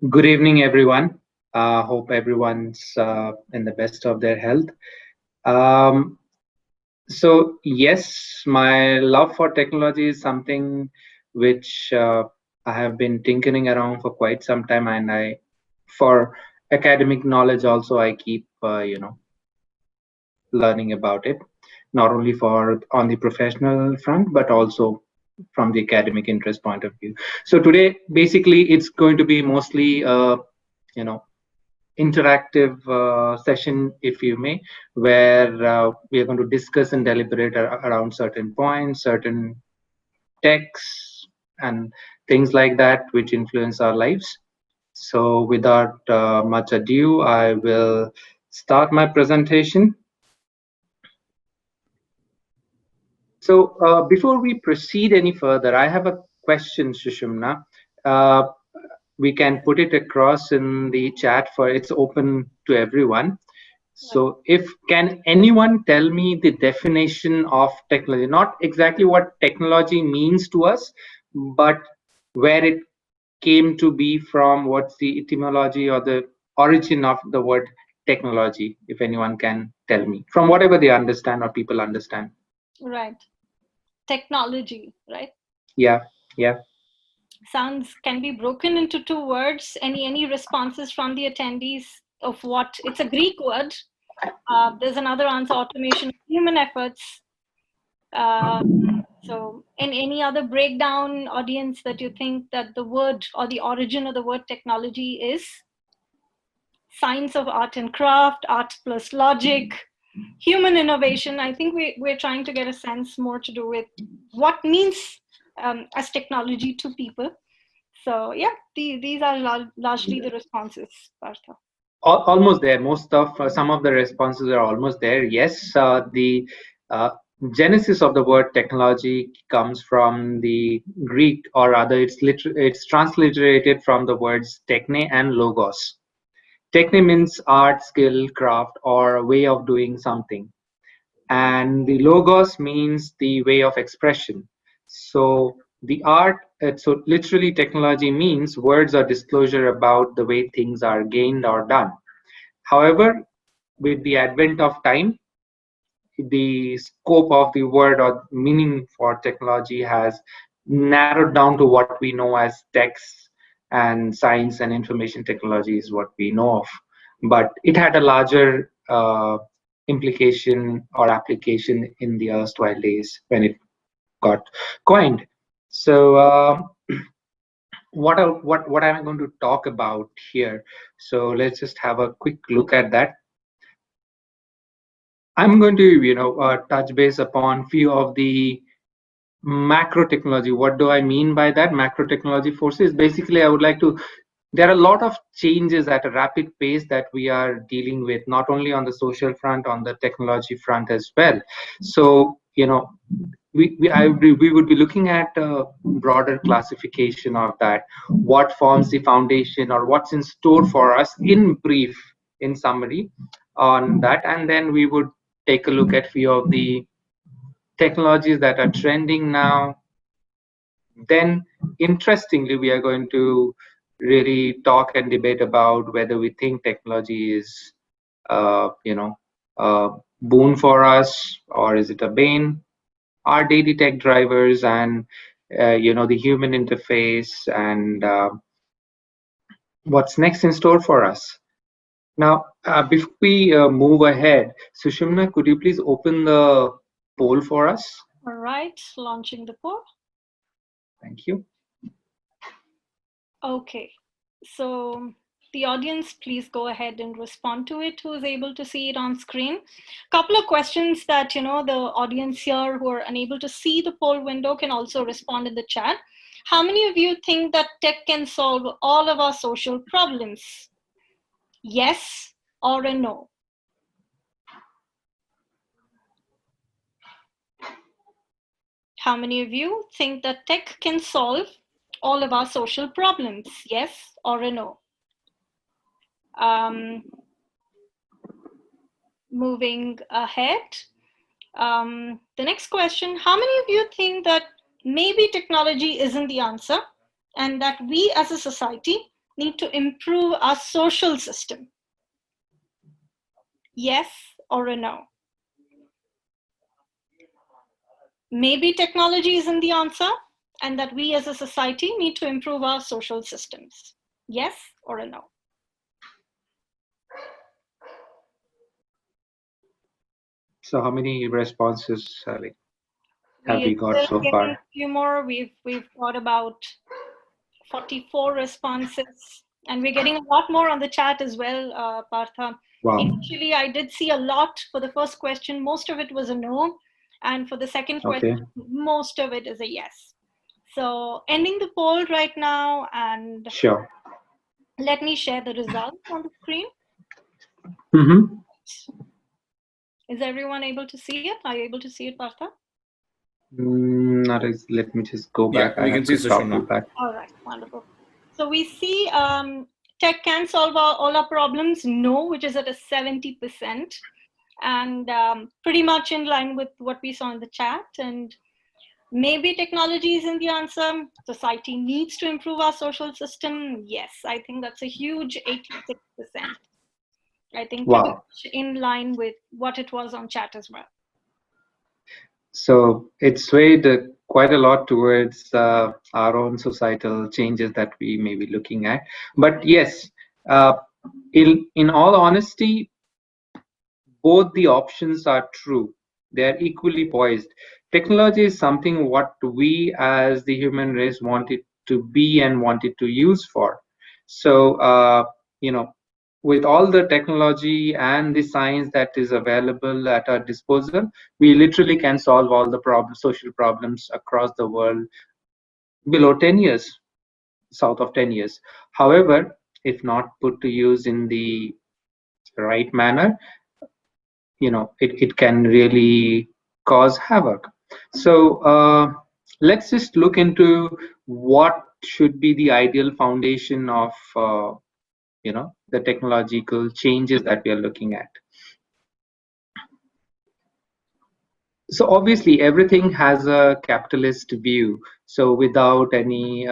Good evening, everyone. Hope everyone's in the best of their health. Um, yes, my love for technology is something which I have been tinkering around for quite some time, and for academic knowledge, also I keep learning about it, not only for on the professional front, but also from the academic interest point of view. So today, basically, it's going to be mostly, you know interactive session, if you may, where we are going to discuss and deliberate around certain points, certain texts, and things like that, which influence our lives. So, without much ado, I will start my presentation. So, before we proceed any further, I have a question, Sushumna. Uh, we can put it across in the chat, for it's open to everyone. So, if can anyone tell me the definition of technology? Not exactly what technology means to us, but where it came to be from, what's the etymology or the origin of the word technology, if anyone can tell me, from whatever they understand or people understand. Right. Technology, right? Yeah, yeah. Sounds can be broken into two words. Any responses from the attendees of what? It's a Greek word. There's another answer: automation of human efforts. Uh, so, in any other breakdown, audience, that you think that the word or the origin of the word technology is? Science of art and craft, art plus logic, human innovation. I think we're trying to get a sense more to do with what means as technology to people. So yeah, these are largely the responses, Partha. Almost there. Most of some of the responses are almost there. Yes, the uh, genesis of the word technology comes from the Greek, or rather, it's transliterated from the words techne and logos. Techne means art, skill, craft, or a way of doing something, and the logos means the way of expression. So the art, so literally, technology means words or disclosure about the way things are gained or done. However, with the advent of time, the scope of the word or meaning for technology has narrowed down to what we know as text, and science and information technology is what we know of. But it had a larger implication or application in the erstwhile days when it got coined. So, what am I going to talk about here? So let's just have a quick look at that. I'm going to, touch base upon few of the macro technology. What do I mean by that? Macro technology forces. Basically, I would like to. There are a lot of changes at a rapid pace that we are dealing with, not only on the social front, on the technology front as well. So, we would be looking at a broader classification of that. What forms the foundation, or what's in store for us, in brief, in summary, on that, and then we would take a look at few of the technologies that are trending now. Then, interestingly, we are going to really talk and debate about whether we think technology is, a boon for us, or is it a bane. Our daily tech drivers, and the human interface, and what's next in store for us. Now, before we move ahead, Sushumna, could you please open the poll for us? All right, launching the poll. Thank you. Okay, so the audience, please go ahead and respond to it, who is able to see it on screen. Couple of questions that the audience here who are unable to see the poll window can also respond in the chat. How many of you think that tech can solve all of our social problems? Yes or a no? How many of you think that tech can solve all of our social problems? Yes or a no? Moving ahead. The next question, how many of you think that maybe technology isn't the answer, and that we as a society need to improve our social system? Yes or a no? Maybe technology isn't the answer, and that we as a society need to improve our social systems. Yes or a no? So how many responses have We are we got still so getting far? a few more. We've got about 44 responses, and we're getting a lot more on the chat as well, Partha. Wow. Initially, I did see a lot for the first question. Most of it was a no, and for the second question, Okay. most of it is a yes. So, ending the poll right now, and Sure. let me share the results on the screen. Mm-hmm. Is everyone able to see it? Are you able to see it, Partha? Let me just go Yeah, back. I we can have see to toggle Sushumna. back. All right, wonderful. So we see tech can solve all our problems. No, which is at a 70%, and pretty much in line with what we saw in the chat. And maybe technology isn't the answer. Society needs to improve our social system. Yes, I think that's a huge 86%. I think pretty Wow. much in line with what it was on chat as well. So it swayed quite a lot towards our own societal changes that we may be looking at. But yes, uh, in all honesty, both the options are true. They are equally poised. Technology is something what we as the human race wanted to be and wanted to use for. So, you know, with all the technology and the science that is available at our disposal, we literally can solve all the social problems across the world below 10 years, south of 10 years. However, if not put to use in the right manner, it can really cause havoc. So let's just look into what should be the ideal foundation of the technological changes that we are looking at. So obviously everything has a capitalist view. So without any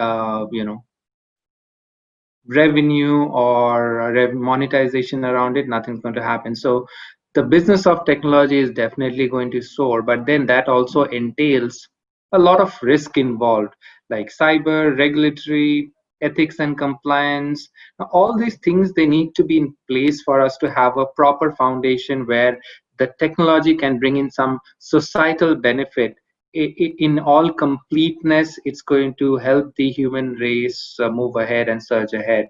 revenue or monetization around it, nothing's going to happen. So the business of technology is definitely going to soar, but then that also entails a lot of risk involved, like cyber, regulatory, ethics and compliance. Now, all these things, they need to be in place for us to have a proper foundation where the technology can bring in some societal benefit. In all completeness, it's going to help the human race move ahead and surge ahead,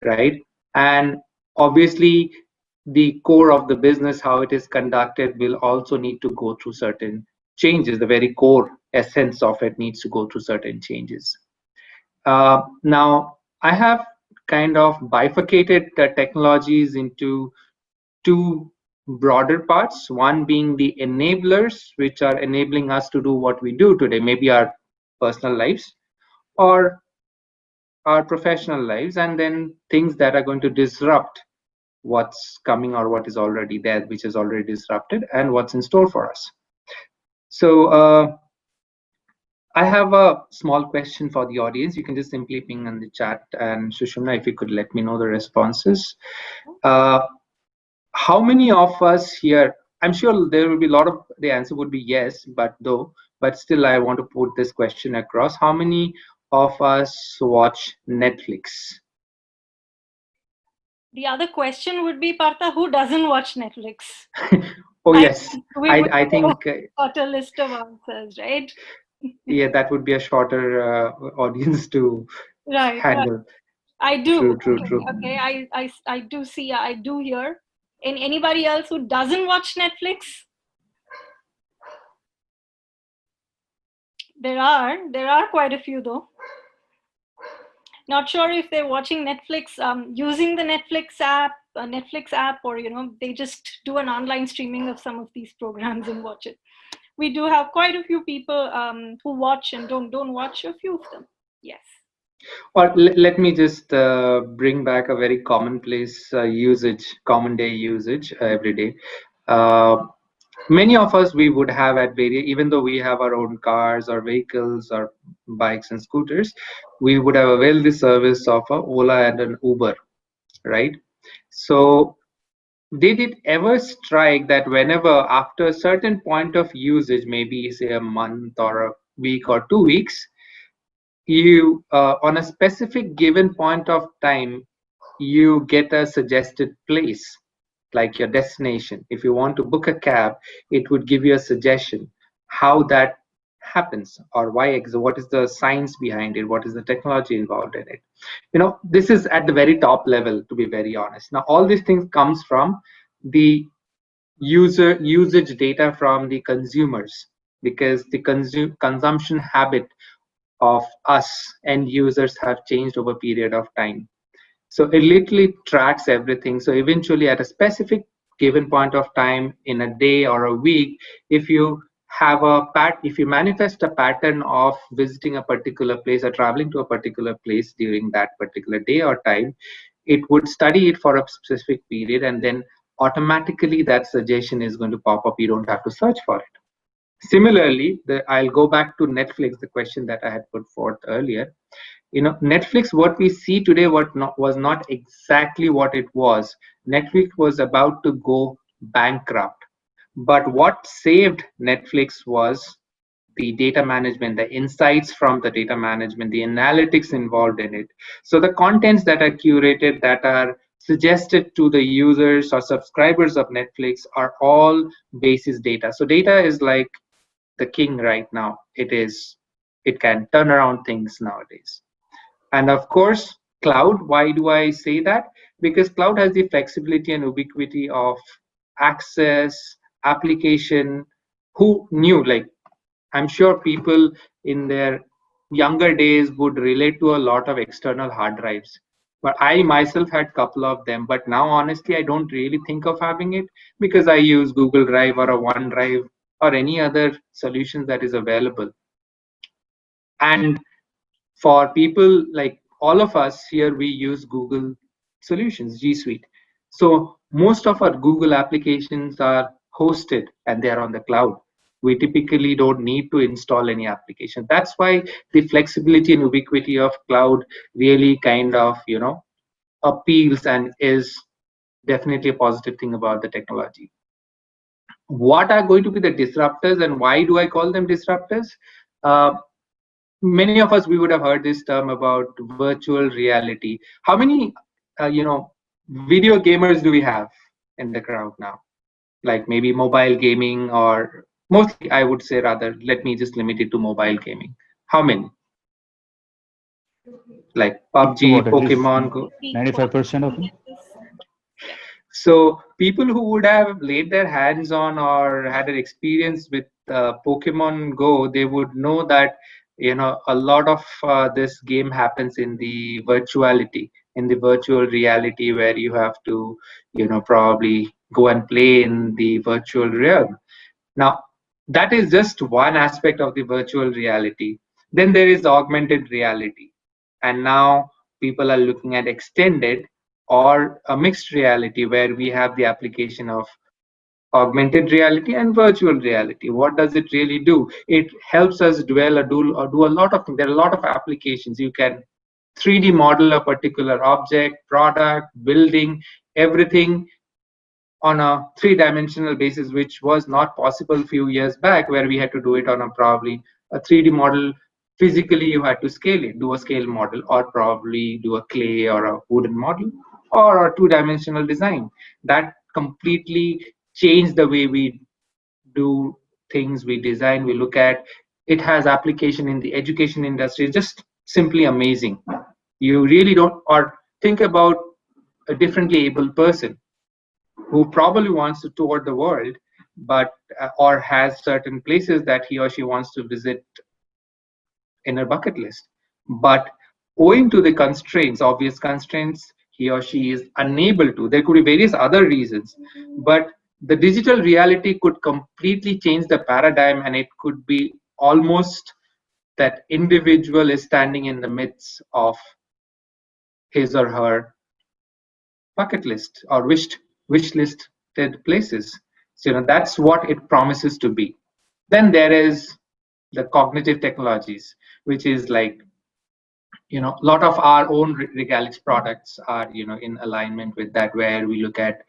right? And obviously, the core of the business, how it is conducted, will also need to go through certain changes. The very core essence of it needs to go through certain changes. Now, I have kind of bifurcated the technologies into two broader parts, one being the enablers, which are enabling us to do what we do today, maybe our personal lives or our professional lives, and then things that are going to disrupt what's coming or what is already there, which is already disrupted, and what's in store for us. So I have a small question for the audience. You can just simply ping in the chat, and Sushumna, if you could let me know the responses. How many of us here, I'm sure there will be a lot of, the answer would be yes, but still I want to put this question across. How many of us watch Netflix? The other question would be, Partha, who doesn't watch Netflix? Oh yes, I think got a list of answers, right? yeah, that would be a shorter audience to Right. handle. I do. True. Okay. I do see. I do hear. And anybody else who doesn't watch Netflix? There are quite a few though. Not sure if they're watching Netflix, using the Netflix app, or they just do an online streaming of some of these programs and watch it. We do have quite a few people who watch and don't watch a few of them. Yes. Or let me just bring back a very commonplace common day usage every day. Uh, Many of us, we would have at various, even though we have our own cars or vehicles or bikes and scooters, we would have availed the service of a Ola and an Uber, right? So did it ever strike that whenever after a certain point of usage, maybe say a month or a week or 2 weeks, you on a specific given point of time, you get a suggested place, like your destination. If you want to book a cab, it would give you a suggestion. How that happens, or what is the science behind it, what is the technology involved in it? This is at the very top level, to be very honest. Now all these things comes from the user usage data from the consumers, because the consumption habit of us end users have changed over a period of time. So it literally tracks everything. So eventually at a specific given point of time in a day or a week, if you if you manifest a pattern of visiting a particular place or traveling to a particular place during that particular day or time, it would study it for a specific period, and then automatically that suggestion is going to pop up. You don't have to search for it. Similarly, I'll go back to Netflix, the question that I had put forth earlier. Netflix, what we see today, was not exactly what it was. Netflix was about to go bankrupt, but what saved Netflix was the data management, the insights from the data management, the analytics involved in it. So the contents that are curated, that are suggested to the users or subscribers of Netflix, are all basis data. So data is like the king right now. It can turn around things nowadays. And of course, cloud. Why do I say that? Because cloud has the flexibility and ubiquity of access, application. Who knew? Like, I'm sure people in their younger days would relate to a lot of external hard drives. But I myself had a couple of them. But now, honestly, I don't really think of having it, because I use Google Drive or a OneDrive or any other solution that is available. And for people like all of us here, we use Google solutions, G Suite. So most of our Google applications are hosted and they are on the cloud. We typically don't need to install any application. That's why the flexibility and ubiquity of cloud really kind of, appeals and is definitely a positive thing about the technology. What are going to be the disruptors, and why do I call them disruptors? Uh, Many of us, we would have heard this term about virtual reality. How many video gamers do we have in the crowd now? Like maybe mobile gaming, or mostly, I would say, rather, let me just limit it to mobile gaming. How many? Like Peak PUBG, about at least Pokemon Go. Peak 95% of them. yes. Yeah. So people who would have laid their hands on or had an experience with Pokemon Go, they would know that a lot of this game happens in the virtuality, in the virtual reality, where you have to probably go and play in the virtual realm. Now, that is just one aspect of the virtual reality. Then there is augmented reality. And now people are looking at extended or a mixed reality, where we have the application of augmented reality and virtual reality. What does it really do? It helps us dwell or do a lot of things. There are a lot of applications. You can 3D model a particular object, product, building, everything on a three-dimensional basis, which was not possible a few years back, where we had to do it on a probably a 3D model. Physically, you had to scale it, do a scale model, or probably do a clay or a wooden model, or a two-dimensional design. That completely changed the way we do things, we design, we look at. It has application in the education industry. It's just simply amazing. You really don't, or think about a differently able person who probably wants to tour the world, but or has certain places that he or she wants to visit in her bucket list, but owing to the constraints, obvious constraints, he or she is unable to. There could be various other reasons, but the digital reality could completely change the paradigm, and it could be almost that individual is standing in the midst of his or her bucket list or wish listed places. So that's what it promises to be. Then there is the cognitive technologies, which is like a lot of our own Regalix products are, in alignment with that, where we look at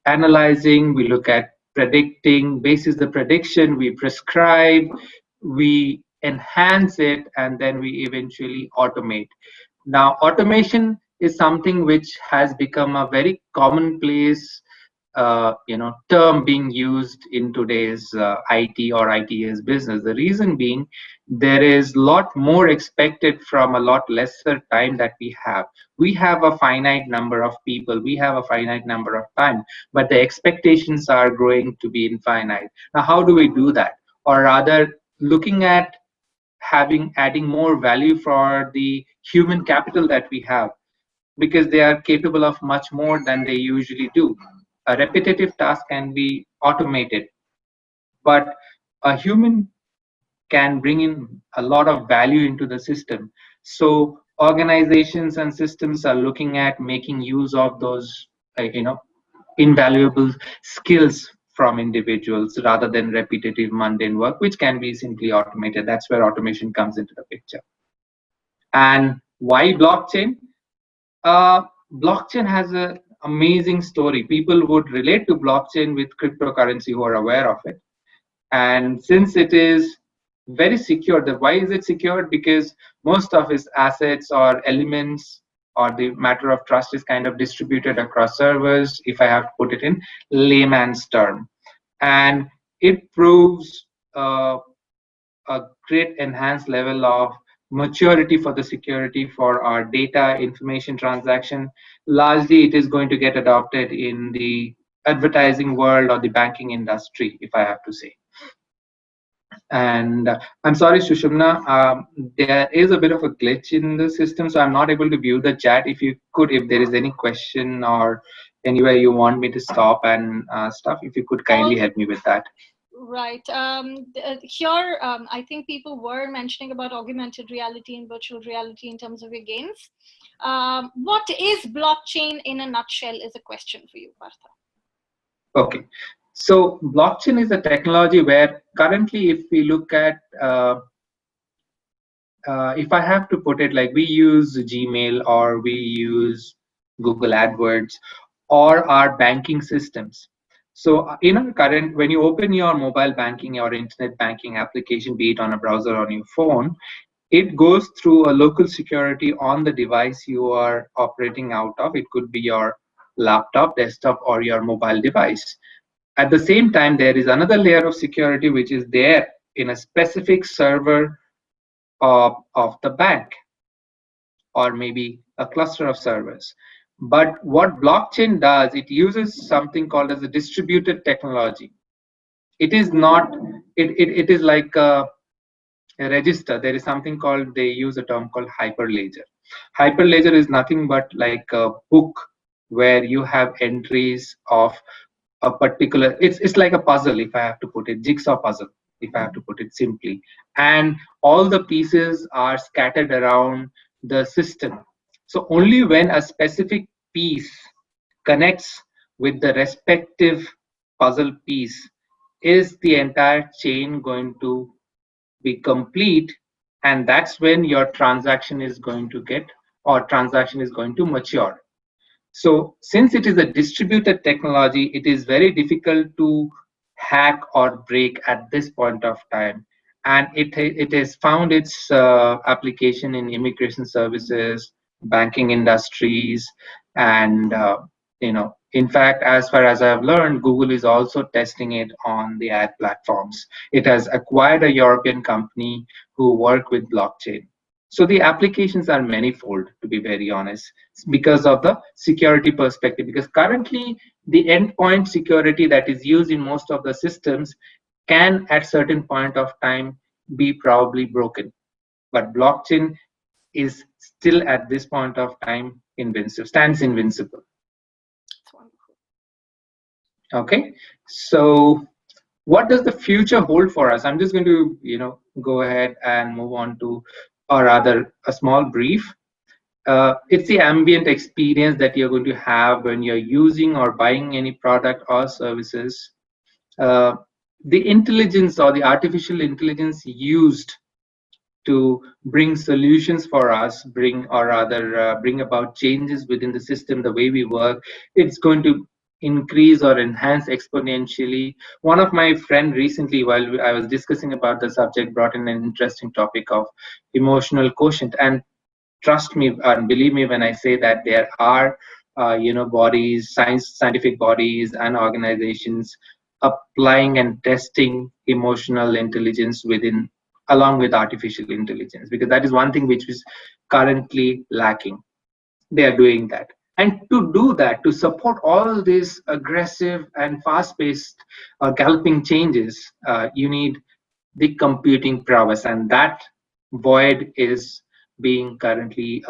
analyzing, we look at predicting, basis the prediction, we prescribe, we enhance it, and then we eventually automate. Now, automation is something which has become a very commonplace, term being used in today's IT or ITS business. The reason being, there is a lot more expected from a lot lesser time that we have. We have a finite number of people, we have a finite number of time, but the expectations are growing to be infinite. Now, how do we do that? Or rather, looking at adding more value for the human capital that we have, because they are capable of much more than they usually do. A repetitive task can be automated, but a human can bring in a lot of value into the system. So organizations and systems are looking at making use of those, invaluable skills from individuals rather than repetitive mundane work, which can be simply automated. That's where automation comes into the picture. And why blockchain? Blockchain has an amazing story. People would relate to blockchain with cryptocurrency who are aware of it. And since it is very secure, why is it secured? Because most of its assets or elements or the matter of trust is kind of distributed across servers, if I have to put it in layman's term. And it proves a great enhanced level of maturity for the security for our data information transaction. Largely, it is going to get adopted in the advertising world or the banking industry, if I have to say. And I'm sorry, Sushumna, there is a bit of a glitch in the system, so I'm not able to view the chat. If you could, if there is any question or anywhere you want me to stop and stuff, if you could kindly help me with that. Right. Here, I think people were mentioning about augmented reality and virtual reality in terms of your games. What is blockchain in a nutshell is a question for you, Partha. Okay. So blockchain is a technology where currently, if we look at, if I have to put it, like we use Gmail or we use Google AdWords or our banking systems. So in our current, when you open your mobile banking or internet banking application, be it on a browser or on your phone, it goes through a local security on the device you are operating out of. It could be your laptop, desktop, or your mobile device. At the same time, there is another layer of security which is there in a specific server of the bank, or maybe a cluster of servers. But what blockchain does, it uses something called as a distributed technology. It is not, it is like a register. There is something called, they use a term called hyperledger. Hyperledger is nothing but like a book where you have entries of a particular, it's like a puzzle, if I have to put it, jigsaw puzzle, if I have to put it simply. And all the pieces are scattered around the system. So only when a specific piece connects with the respective puzzle piece is the entire chain going to be complete, and that's when your transaction is going to get, or transaction is going to mature. So since it is a distributed technology, it is very difficult to hack or break at this point of time. And it has found its application in immigration services, banking industries, and in fact, as far as I've learned, Google is also testing it on the ad platforms. It has acquired a European company who work with blockchain. So the applications are manifold, to be very honest, because of the security perspective. Because currently, the endpoint security that is used in most of the systems can, at certain point of time, be probably broken. But blockchain is still at this point of time invincible, stands invincible. Okay, so what does the future hold for us? I'm just going to, go ahead and move on to, or rather, a small brief. It's the ambient experience that you're going to have when you're using or buying any product or services. Uh, the intelligence or the artificial intelligence used to bring solutions for us, bring about changes within the system, the way we work. It's going to increase or enhance exponentially. One of my friend recently, while I was discussing about the subject, brought in an interesting topic of emotional quotient. And trust me and believe me when I say that there are bodies, scientific bodies and organizations applying and testing emotional intelligence within, along with artificial intelligence, because that is one thing which is currently lacking. They are doing that, and to do that, to support all these aggressive and fast-paced galloping changes, you need the computing prowess, and that void is being currently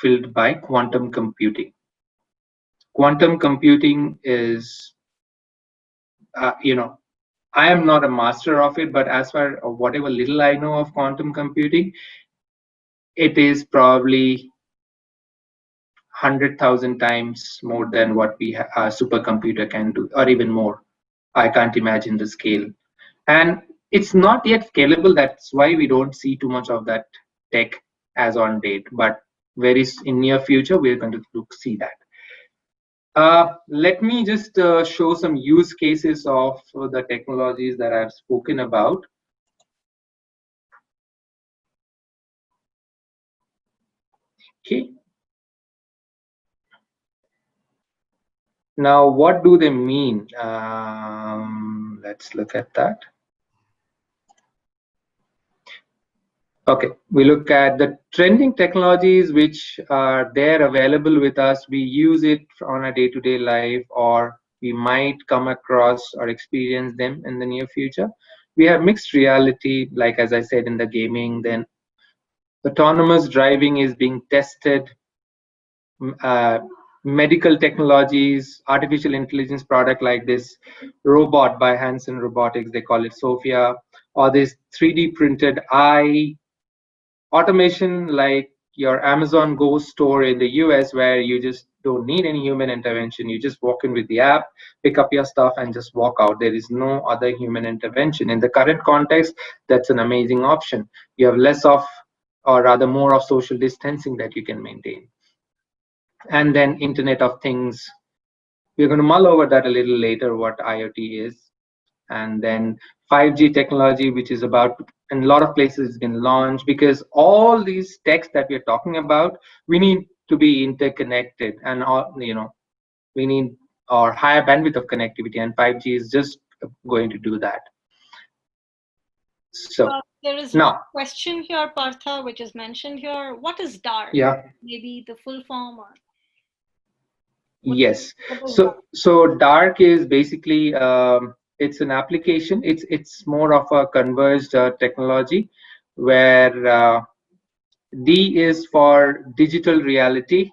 filled by quantum computing. Quantum computing is, I am not a master of it, but as far whatever little I know of quantum computing, it is probably 100,000 times more than what a supercomputer can do, or even more. I can't imagine the scale. And it's not yet scalable. That's why we don't see too much of that tech as on date. But very in near future, we're going to see that. Let me just show some use cases of the technologies that I've spoken about. Okay. Now, what do they mean? Let's look at that. Okay, we look at the trending technologies which are there available with us. We use it on a day-to-day life, or we might come across or experience them in the near future. We have mixed reality, like as I said, in the gaming. Then autonomous driving is being tested. Medical technologies, artificial intelligence product like this robot by Hanson Robotics, they call it Sophia, or this 3D printed eye. Automation like your Amazon Go store in the US, where you just don't need any human intervention. You just walk in with the app, pick up your stuff, and just walk out. There is no other human intervention. In the current context, that's an amazing option. You have less of, or rather more of, social distancing that you can maintain. And then Internet of Things. We're going to mull over that a little later, what IoT is. And then 5G technology, which is about, in a lot of places it's been launched, because all these techs that we're talking about, we need to be interconnected, and all, we need our higher bandwidth of connectivity, and 5G is just going to do that. So there is now one question here, Partha, which is mentioned here. What is DART? Yeah. Maybe the full form, or yes. So dark is basically it's an application. It's more of a converged technology, where D is for digital reality.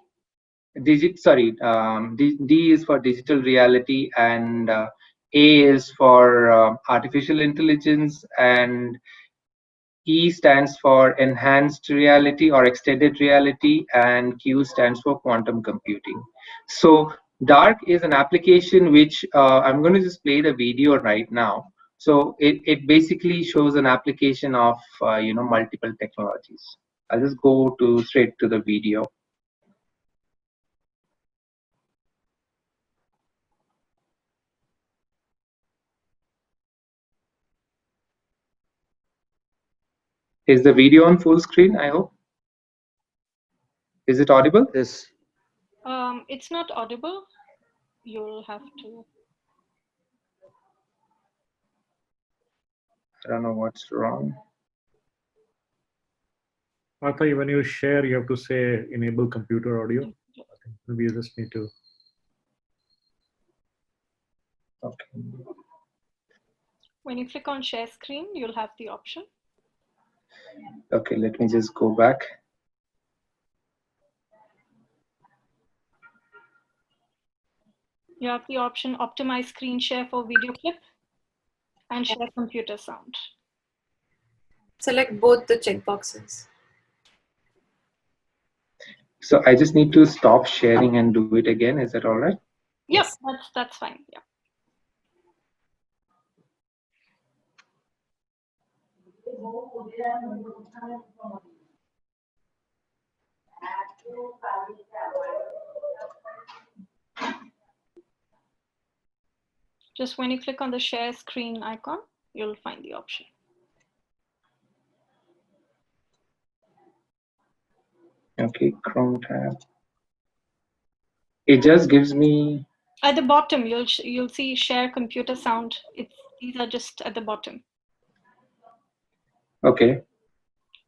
D is for digital reality, and A is for artificial intelligence, and E stands for enhanced reality or extended reality, and Q stands for quantum computing. So dark is an application which I'm going to just play the video right now. So it basically shows an application of multiple technologies. I'll just go straight to the video. Is the video on full screen? I hope. Is it audible? Yes. It's not audible. You'll have to. I don't know what's wrong. Martha, when you share, you have to say enable computer audio. I think maybe you just need to. Okay. When you click on share screen, you'll have the option. Okay, let me just go back. You have the option optimize screen share for video clip and share computer sound. Select both the checkboxes. So I just need to stop sharing and do it again. Is that all right? Yes, that's fine. Yeah. Just when you click on the share screen icon, you'll find the option. Okay, Chrome tab. It just gives me. At the bottom, you'll see share computer sound. These are just at the bottom. Okay.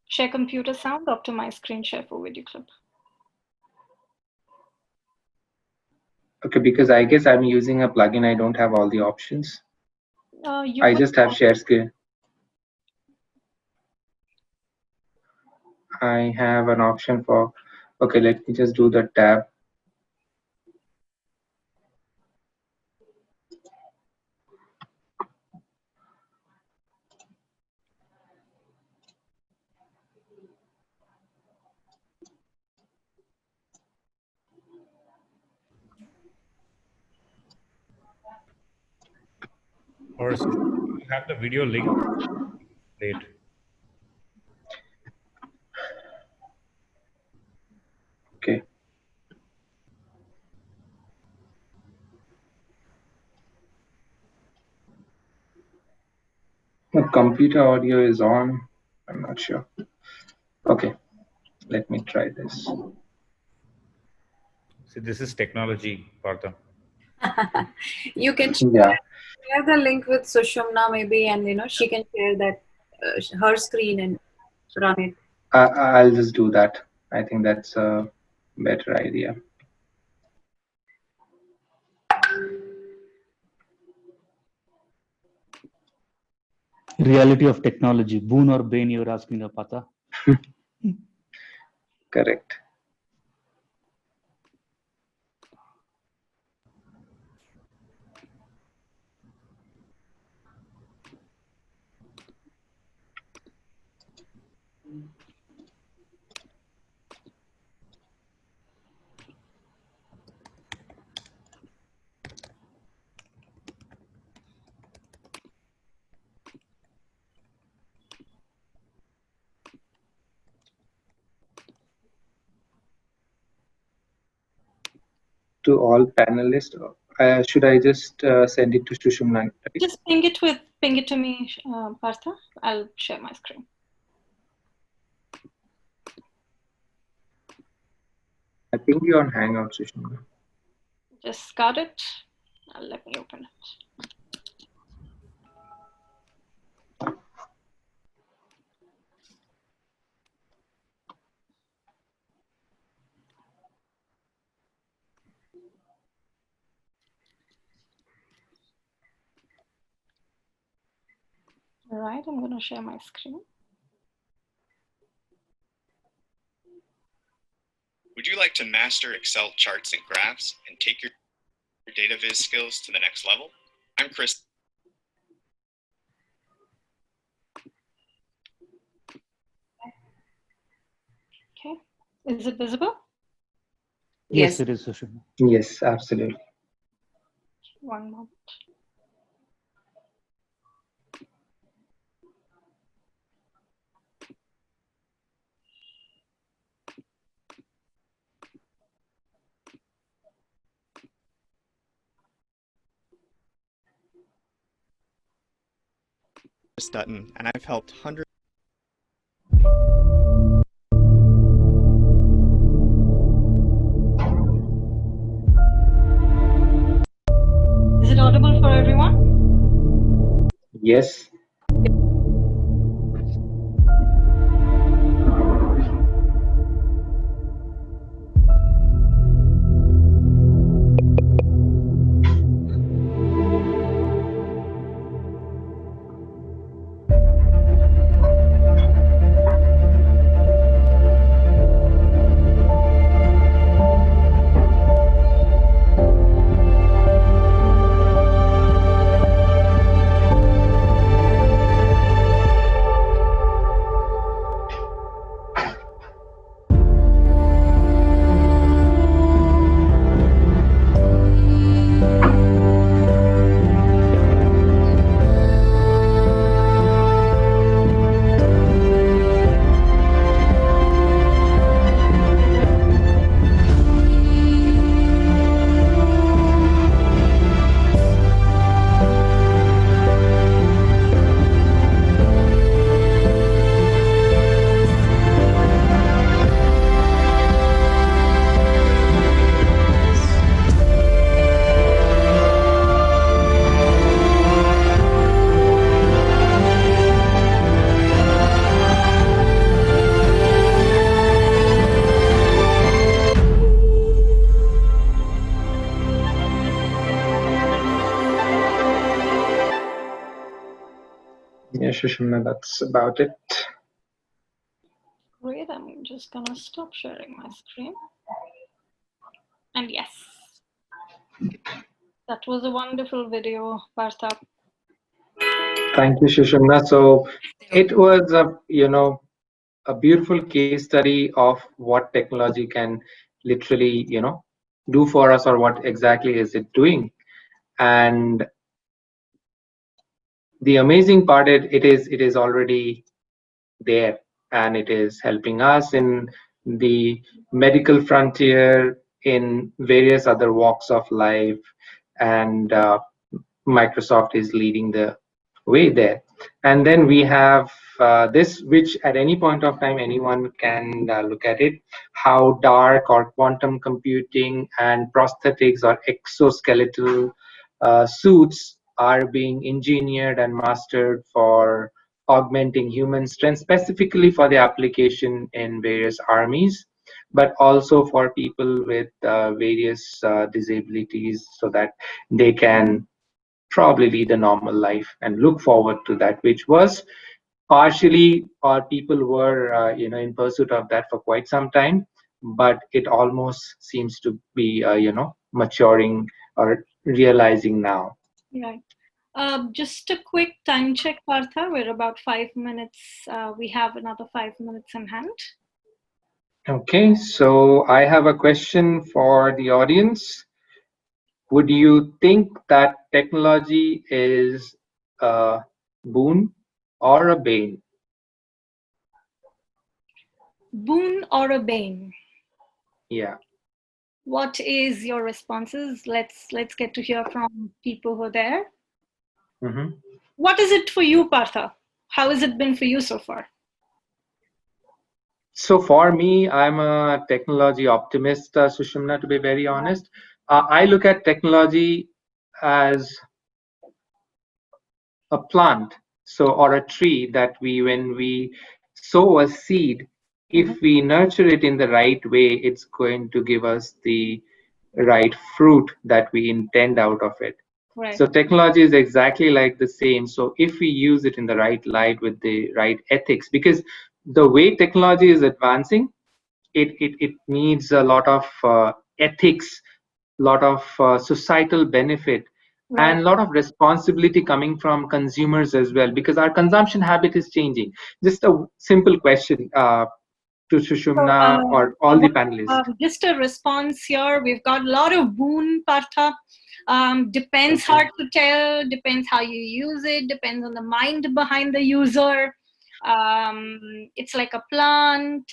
Share computer sound, optimize screen share for video clip. Okay, because I guess I'm using a plugin. I don't have all the options. I just have share screen. I have an option for. Okay, let me just do the tab. Or you have the video link. Great. Okay. The computer audio is on. I'm not sure. Okay, let me try this. See, this is technology, Partha. You can share the link with Sushumna maybe, and she can share that her screen and run it. I'll just do that. I think that's a better idea. Reality of technology. Boon or Bane, you're asking, Partha? Correct. To all panelists, should I just send it to Sushumna? Right? Just ping it to me, Partha. I'll share my screen. I pinged you on Hangout, Sushumna. Just got it. Let me open it. All right, I'm going to share my screen. Would you like to master Excel charts and graphs and take your data viz skills to the next level? I'm Chris. Okay, is it visible? Yes, it is, Sushumna. Yes, absolutely. One moment. Dutton, and I've helped hundreds. Is it audible for everyone? Yes. Yeah, Sushumna, that's about it. Great, I'm just gonna stop sharing my screen. And yes, that was a wonderful video, Partha. Thank you, Sushumna. So it was a beautiful case study of what technology can literally, do for us, or what exactly is it doing. And the amazing part, it is already there, and it is helping us in the medical frontier, in various other walks of life, and Microsoft is leading the way there. And then we have this, which at any point of time anyone can look at it, how dark or quantum computing and prosthetics or exoskeletal suits are being engineered and mastered for augmenting human strength, specifically for the application in various armies, but also for people with various disabilities, so that they can probably lead a normal life and look forward to that, which was partially, or people were in pursuit of that for quite some time, but it almost seems to be maturing or realizing now. Right. Just a quick time check, Partha. We're about 5 minutes. We have another 5 minutes in hand. Okay, so I have a question for the audience. Would you think that technology is a boon or a bane? Boon or a bane? Yeah. What is your responses? Let's get to hear from people who are there. Mm-hmm. What is it for you, Partha? How has it been for you so far? So for me, I'm a technology optimist, Sushumna, to be very honest. I look at technology as a plant, or a tree that when we sow a seed, if we nurture it in the right way, it's going to give us the right fruit that we intend out of it. Right. So technology is exactly like the same. So if we use it in the right light with the right ethics, because the way technology is advancing, it needs a lot of ethics, lot of societal benefit, Right. and a lot of responsibility coming from consumers as well, because our consumption habit is changing. Just a simple question to Sushumna or all the panelists. Just a response here. We've got a lot of boon, Partha. Depends, Okay. hard to tell, depends how you use it, depends on the mind behind the user. It's like a plant.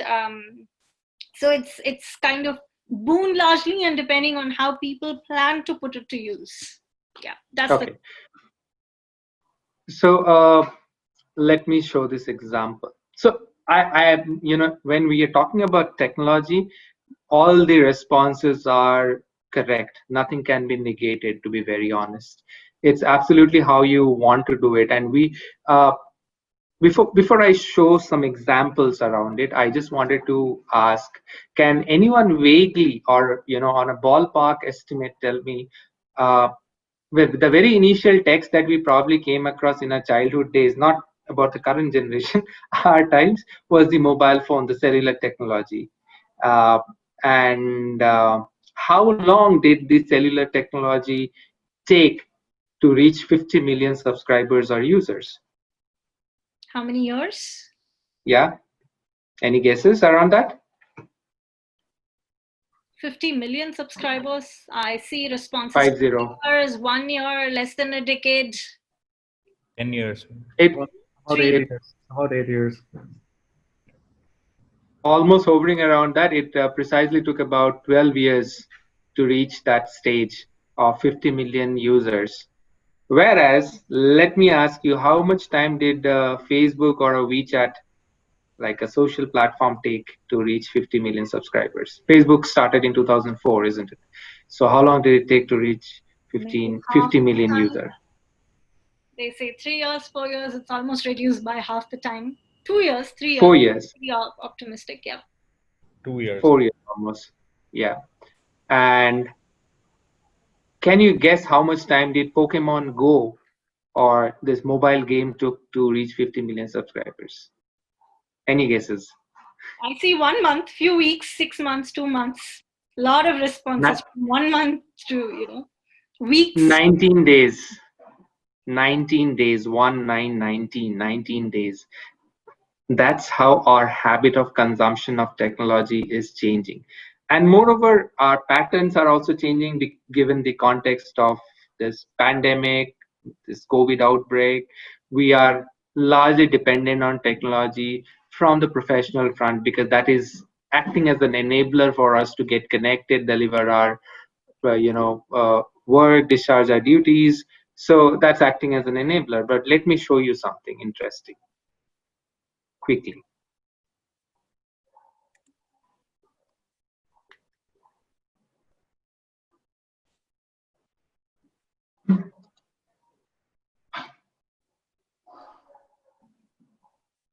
So it's kind of boon largely, and depending on how people plan to put it to use. Yeah, that's Okay. So let me show this example. So I when we are talking about technology, all the responses are correct. Nothing can be negated, to be very honest. It's absolutely how you want to do it. And we before I show some examples around it, I just wanted to ask, can anyone vaguely, or on a ballpark estimate, tell me with the very initial text that we probably came across in our childhood days, not about the current generation, our times, was the mobile phone, the cellular technology. Uh, and how long did the cellular technology take to reach 50 million subscribers or users? How many years? Yeah, any guesses around that? 50 million subscribers. I see responses. 50. Years, 1 year, less than a decade. 10 years. About 3 8 years. About 8 years. Almost hovering around that. It precisely took about 12 years to reach that stage of 50 million users. Whereas, let me ask you, how much time did Facebook or a WeChat, like a social platform, take to reach 50 million subscribers? Facebook started in 2004, isn't it? So how long did it take to reach 50 million users? They say 3 years, 4 years. It's almost reduced by half the time. 2 years, 3 years. 4 years. We are optimistic, yeah. 2 years. 4 years almost. Yeah. And can you guess how much time did Pokemon Go or this mobile game took to reach 50 million subscribers? Any guesses? I see 1 month, few weeks, 6 months, 2 months. Lot of responses from 1 month to weeks. 19 days. 19 days. 19 days. That's how our habit of consumption of technology is changing. And moreover, our patterns are also changing given the context of this pandemic, this COVID outbreak. We are largely dependent on technology from the professional front because that is acting as an enabler for us to get connected, deliver our work, discharge our duties. So that's acting as an enabler. But let me show you something interesting quickly.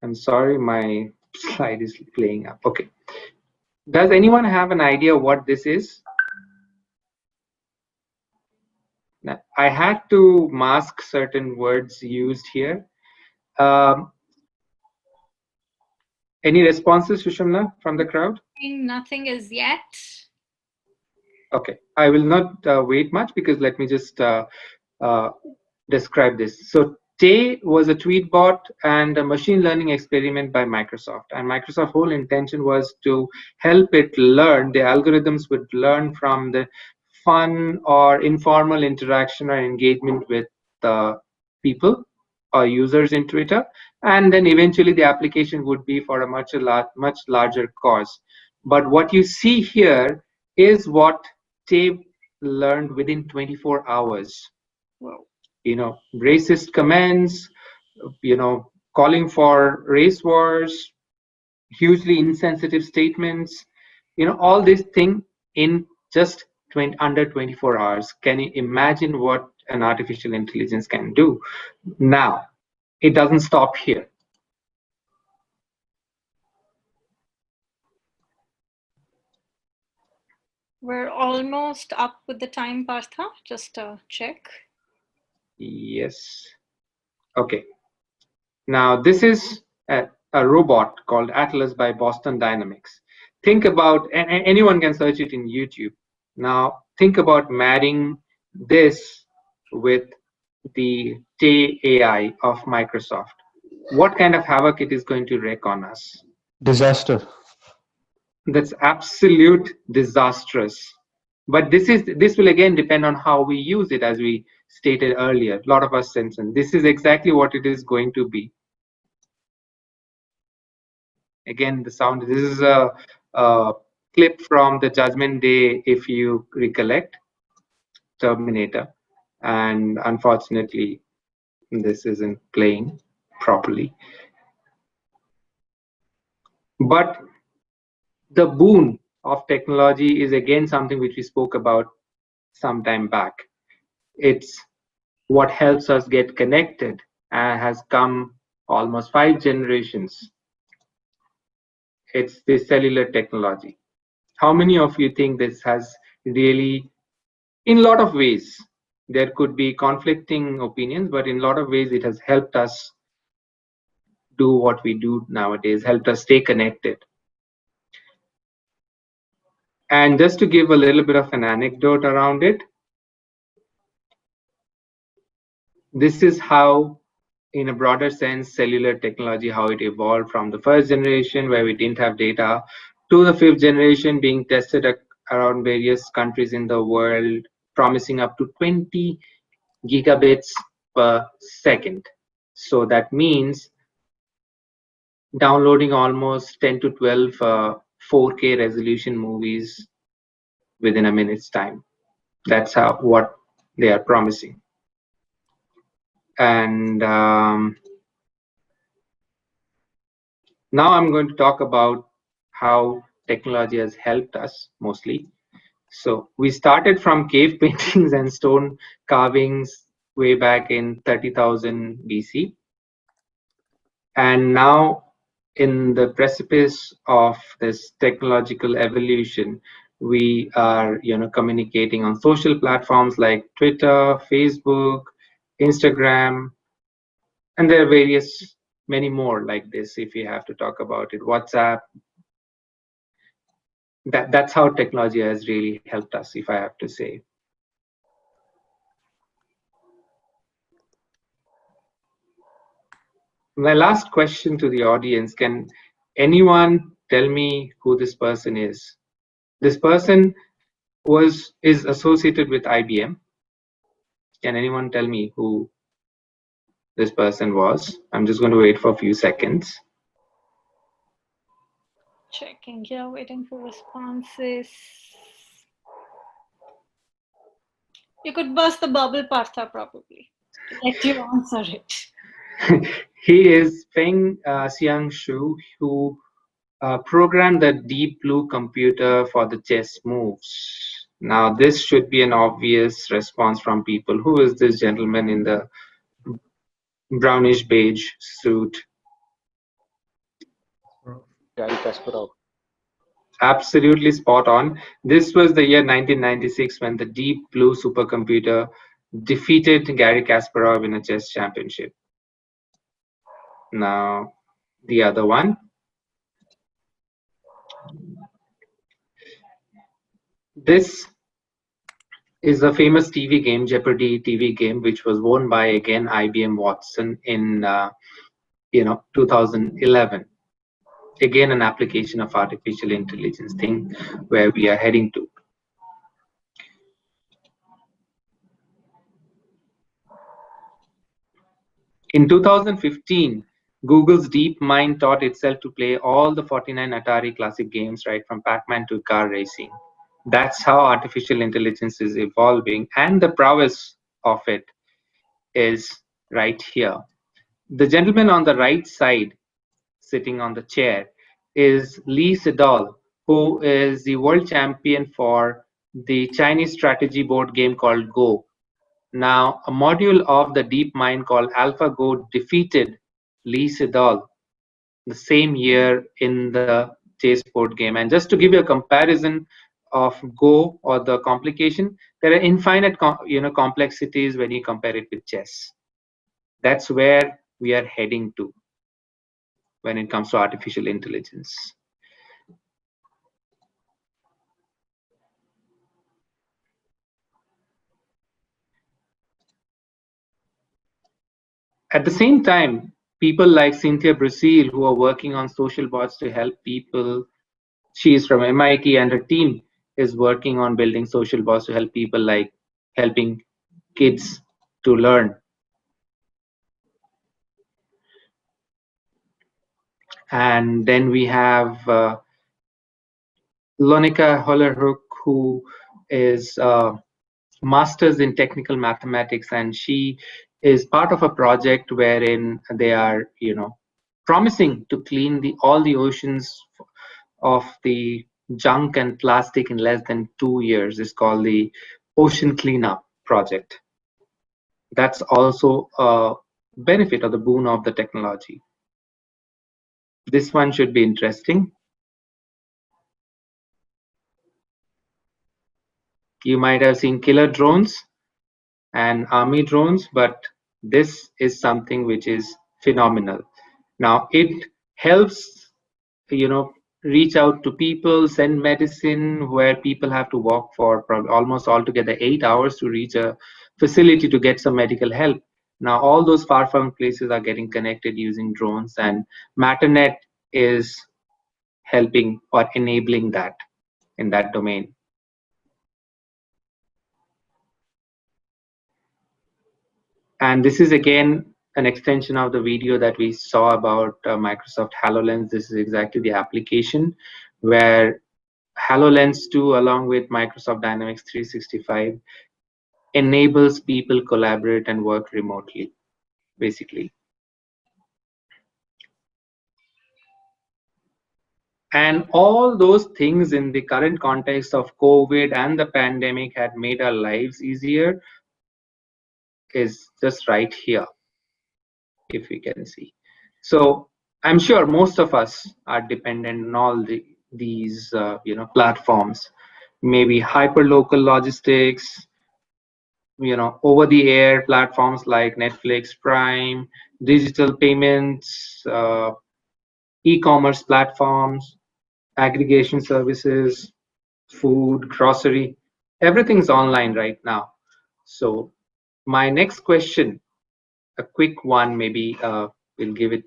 I'm sorry, my slide is playing up. Okay. Does anyone have an idea what this is? Now, I had to mask certain words used here. Any responses, Sushumna, from the crowd? Nothing as yet. Okay, I will not wait much because let me just describe this. So Tay was a tweet bot and a machine learning experiment by Microsoft. And Microsoft's whole intention was to help it learn, the algorithms would learn from the fun or informal interaction or engagement with people or users in Twitter. And then eventually the application would be for a much larger cause. But what you see here is what Tay learned within 24 hours. Wow. Racist comments, calling for race wars, hugely insensitive statements, all this thing in just under 24 hours. Can you imagine what an artificial intelligence can do? Now, it doesn't stop here. We're almost up with the time, Partha. Just check. Yes. Okay. Now, this is a robot called Atlas by Boston Dynamics. Think about, and anyone can search it in YouTube. Now, think about marrying this with the Tay AI of Microsoft. What kind of havoc it is going to wreak on us? Disaster. That's absolute disastrous. But this will again depend on how we use it, as we stated earlier. A lot of us sense, and this is exactly what it is going to be. Again, the sound. This is a clip from the Judgment Day, if you recollect, Terminator, and unfortunately, this isn't playing properly. But the boon of technology is again something which we spoke about some time back. It's what helps us get connected and has come almost 5 generations. It's the cellular technology. How many of you think this has really, in a lot of ways, there could be conflicting opinions, but in a lot of ways it has helped us do what we do nowadays, helped us stay connected. And just to give a little bit of an anecdote around it, this is how, in a broader sense, cellular technology, how it evolved from the first generation where we didn't have data to the 5th generation being tested around various countries in the world, promising up to 20 gigabits per second. So that means downloading almost 10 to 12 4K resolution movies within a minute's time. That's what they are promising. And now I'm going to talk about how technology has helped us mostly. So we started from cave paintings and stone carvings way back in 30,000 BC. And now in the precipice of this technological evolution, we are communicating on social platforms like Twitter, Facebook, Instagram, and there are many more like this if you have to talk about it. WhatsApp. That's how technology has really helped us, if I have to say. My last question to the audience, can anyone tell me who this person is? This person is associated with IBM. Can anyone tell me who this person was? I'm just going to wait for a few seconds. Checking here, waiting for responses. You could burst the bubble, Partha, probably. Let you answer it. He is Feng Xiangshu, who programmed the Deep Blue computer for the chess moves. Now, this should be an obvious response from people. Who is this gentleman in the brownish beige suit? Gary Kasparov. Absolutely spot on. This was the year 1996 when the Deep Blue supercomputer defeated Gary Kasparov in a chess championship. Now, the other one. This is a famous TV game, Jeopardy TV game, which was won by, again, IBM Watson in 2011. Again, an application of artificial intelligence thing where we are heading to. In 2015, Google's DeepMind taught itself to play all the 49 Atari classic games, right from Pac-Man to car racing. That's how artificial intelligence is evolving, and the prowess of it is right here. The gentleman on the right side, sitting on the chair, is Lee Sedol, who is the world champion for the Chinese strategy board game called Go. Now, a module of the DeepMind called AlphaGo defeated Lee Sedol the same year in the chessboard game. And just to give you a comparison of Go or the complication, there are infinite complexities when you compare it with chess. That's where we are heading to when it comes to artificial intelligence. At the same time, people like Cynthia Brazil, who are working on social bots to help people, she is from MIT, and her team is working on building social bots to help people, like helping kids to learn. And then we have Lonika Hollerhoek, who is master's in technical mathematics, and she is part of a project wherein they are, promising to clean all the oceans of the junk and plastic in less than 2 years. It's called the Ocean Cleanup Project. That's also a benefit or the boon of the technology. This one should be interesting. You might have seen killer drones and army drones, but this is something which is phenomenal. Now, it helps, reach out to people, send medicine where people have to walk for almost altogether 8 hours to reach a facility to get some medical help. Now, all those far-flung places are getting connected using drones, and Matternet is helping or enabling that in that domain. And this is again an extension of the video that we saw about Microsoft HoloLens. This is exactly the application where HoloLens 2 along with Microsoft Dynamics 365 enables people collaborate and work remotely, basically. And all those things in the current context of COVID and the pandemic had made our lives easier is just right here, if we can see. So I'm sure most of us are dependent on all these platforms, maybe hyperlocal logistics, over-the-air platforms like Netflix, Prime, digital payments, e-commerce platforms, aggregation services, food, grocery, everything's online right now. So my next question, a quick one, maybe we'll give it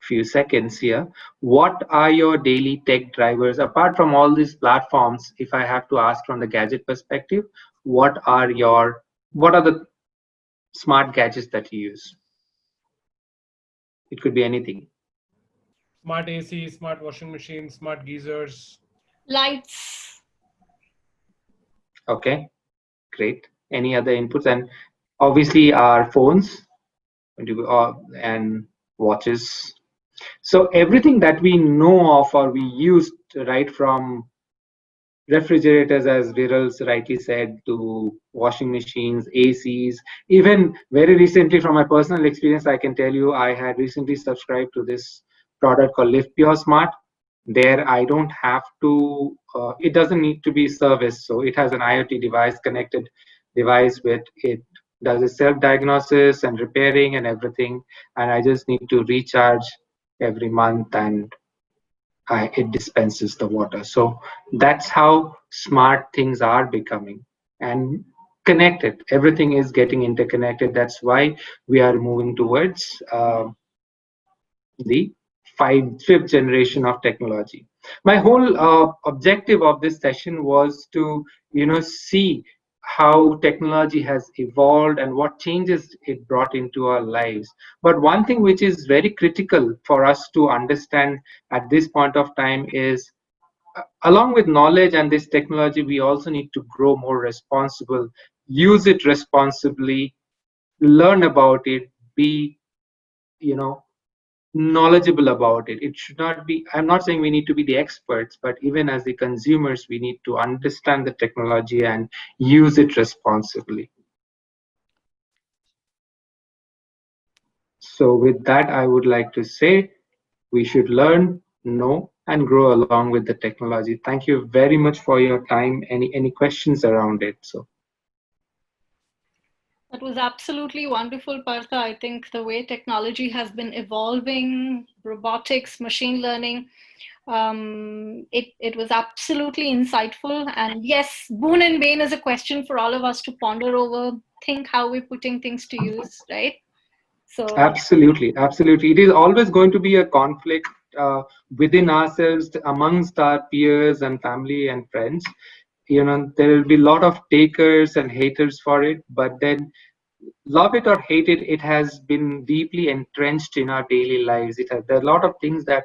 few seconds here. What are your daily tech drivers apart from all these platforms? If I have to ask from the gadget perspective, what are the smart gadgets that you use? It could be anything. Smart AC, smart washing machine, smart geysers. Lights. Okay, great. Any other inputs? And obviously our phones and watches. So everything that we know of or we use, right from refrigerators, as Virals rightly said, to washing machines, ACs. Even very recently, from my personal experience, I can tell you I had recently subscribed to this product called Live Pure Smart. There, I don't have to, it doesn't need to be serviced. So it has an IoT device, connected device with it, does a self-diagnosis and repairing and everything. And I just need to recharge every month and it dispenses the water. So that's how smart things are becoming and connected. Everything is getting interconnected. That's why we are moving towards the fifth generation of technology. My whole objective of this session was to see how technology has evolved and what changes it brought into our lives. But one thing which is very critical for us to understand at this point of time is, along with knowledge and this technology, we also need to grow more responsible, use it responsibly, learn about it, be you know knowledgeable about it. It should not be, I'm not saying we need to be the experts, but even as the consumers, we need to understand the technology and use it responsibly. So with that, I would like to say we should learn, know, and grow along with the technology. Thank you very much for your time. Any questions around it? So That was absolutely wonderful, Partha. I think the way technology has been evolving, robotics, machine learning, it was absolutely insightful. And yes, Boon and Bane is a question for all of us to ponder over, think how we're putting things to use, right? So absolutely, it is always going to be a conflict within ourselves, amongst our peers and family and friends. There will be a lot of takers and haters for it, but then love it or hate it, it has been deeply entrenched in our daily lives. There are a lot of things that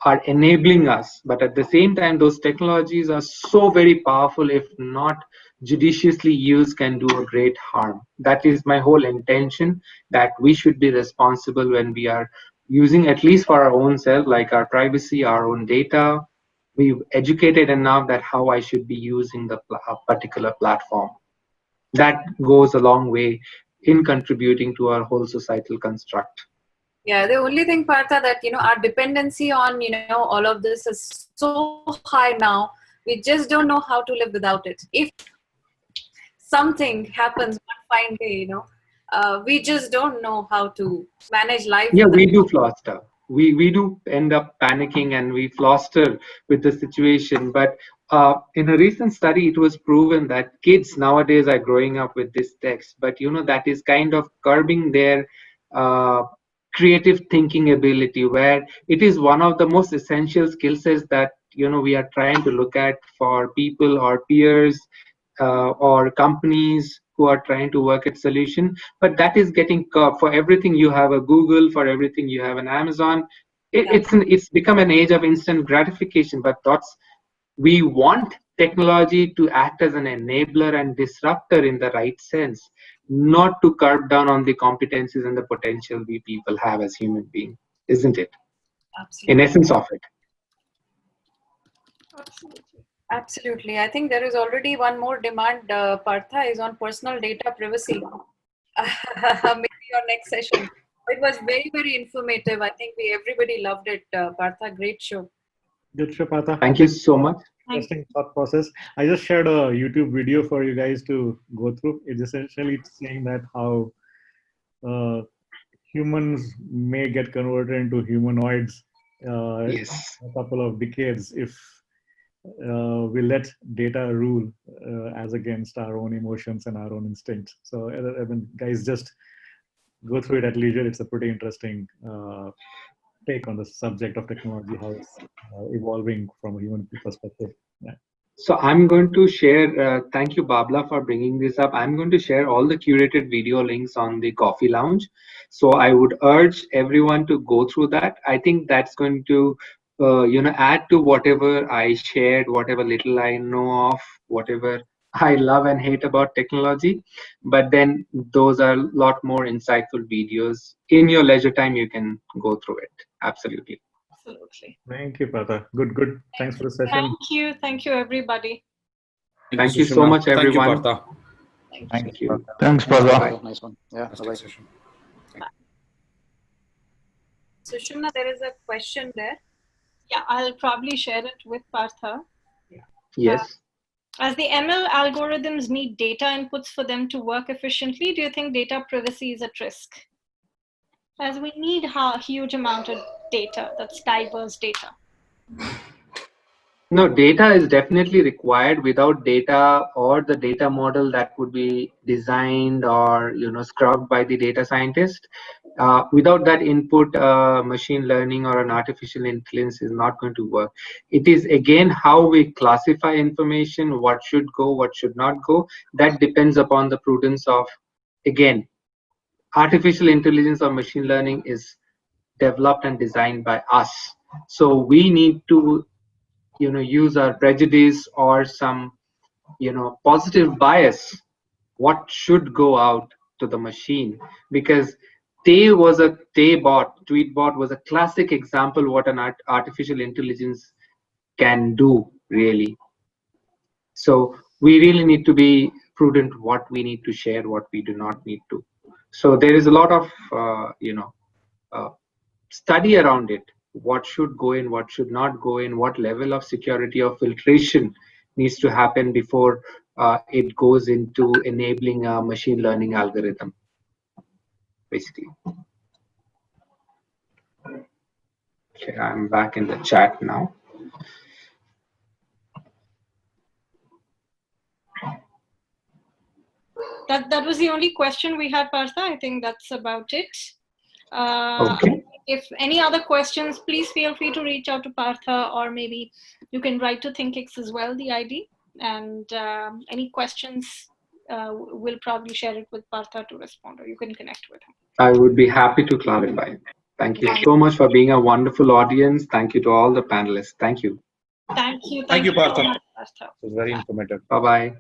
are enabling us, but at the same time those technologies are so very powerful, if not judiciously used, can do a great harm. That is my whole intention, that we should be responsible when we are using, at least for our own self, like our privacy, our own data. We've educated enough that how I should be using the particular platform. That goes a long way in contributing to our whole societal construct. Yeah, the only thing, Partha, that our dependency on all of this is so high now. We just don't know how to live without it. If something happens one fine day, we just don't know how to manage life. Yeah, we do fluster. We do end up panicking and we fluster with the situation. But in a recent study, it was proven that kids nowadays are growing up with this text, but that is kind of curbing their uh, creative thinking ability, where it is one of the most essential skill sets that we are trying to look at for people or peers or companies who are trying to work at solution. But that is getting curbed. For everything you have a Google, for everything you have an Amazon. It's become an age of instant gratification. But we want technology to act as an enabler and disruptor in the right sense, not to curb down on the competencies and the potential we people have as human beings, isn't it? Absolutely. In essence of it. Absolutely. I think there is already one more demand, Partha, is on personal data privacy. Maybe your next session. It was very, very informative. I think everybody loved it, Partha. Great show. Good show, Partha. Thank you so much. interesting thought process. I just shared a YouTube video for you guys to go through. It's essentially saying that how humans may get converted into humanoids Yes. in a couple of decades if we let data rule as against our own emotions and our own instincts. So, I mean, guys, just go through it at leisure. It's a pretty interesting take on the subject of technology, how it's evolving from a human perspective. Yeah. So I'm going to share, thank you, Babla, for bringing this up. I'm going to share all the curated video links on the Coffee Lounge. So I would urge everyone to go through that. I think that's going to, add to whatever I shared, whatever little I know of, whatever I love and hate about technology. But then those are a lot more insightful videos. In your leisure time, you can go through it. Absolutely. Absolutely. Thank you, Partha. Good. Thanks for the session. Thank you, everybody. Thank you so much, everyone. Thank you, Partha. Thank you. Thanks, Partha. Nice one. Yeah. Fantastic Bye. session. Sushumna, there is a question there. Yeah, I'll probably share it with Partha. Yes. As the ML algorithms need data inputs for them to work efficiently, do you think data privacy is at risk? As we need a huge amount of data, that's diverse data. No, data is definitely required. Without data or the data model that would be designed or scrubbed by the data scientist, without that input, machine learning or an artificial intelligence is not going to work. It is again how we classify information, what should go, what should not go. That depends upon the prudence of, again, artificial intelligence or machine learning is developed and designed by us. So we need to use our prejudice or some positive bias, what should go out to the machine, because tweetbot was a classic example what an artificial intelligence can do, really. So we really need to be prudent what we need to share, what we do not need to. So there is a lot of study around it, what should go in, what should not go in, what level of security or filtration needs to happen before it goes into enabling a machine learning algorithm, basically. Okay, I'm back in the chat now. That was the only question we had, Partha. I think that's about it. Okay. If any other questions, please feel free to reach out to Partha, or maybe you can write to ThinkX as well, the ID. And any questions, we'll probably share it with Partha to respond, or you can connect with him. I would be happy to clarify. Thank you so much for being a wonderful audience. Thank you to all the panelists. Thank you. Thank you. Thank you, Partha. So much, Partha. It was very informative. Bye-bye.